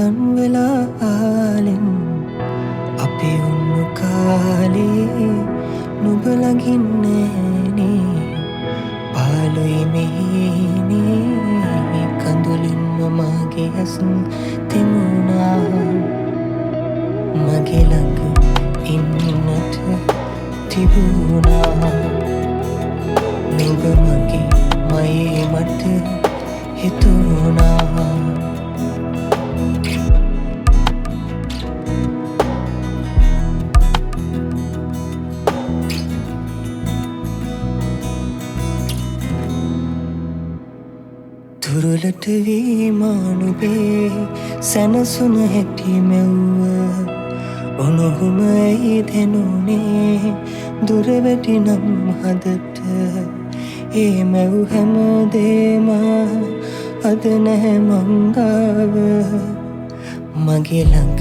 ලන් වෙලා ආලෙන් අපි උන්නු කාලේ නුඹ ළඟින් නෑනේ පාළුයි මෙහිනේ කඳුලින්ම මගේ ඇස් තෙමුණා මගේ ළඟ ඉන්නට තිබුණා නුඹ මගේ මයේ මට හිතුණා දුරලට වීමානුබේ සැනසුන හැටි මෙව්ව ඔනොහුම ඇයි දෙනුනේ දුරවැටි නම් හදට ඒ මැව් හැමදේම අද නැහැ මංගාව මගේ ළඟ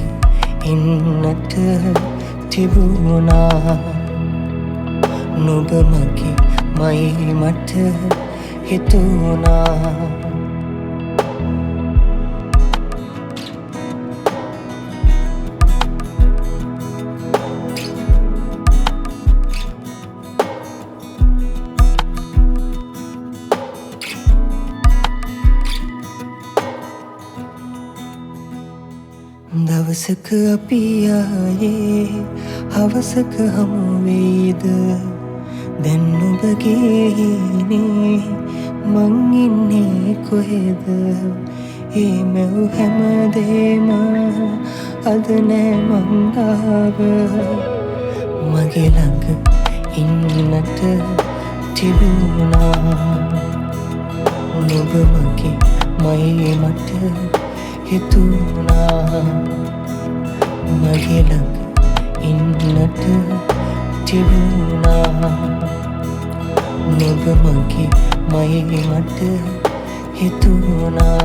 ඉන්නට තිබුණා නුඹ මගේ මයි මට හිතුණා දවසක අපි ආයේ හවසක හමු වෙයිද දැන් නුඹගේ හිනේ මං ඉන්නේ කොහෙද ඒ මැව් හැමදේම අද නෑ මං ගාව මගේ ළඟ ඉන්නට තිබුණා නුඹ මගේ මයි මට හිතුණා මගේ ළඟ ඉන්නට තිබුණා නුඹ මගේ මයි මට හිතුණා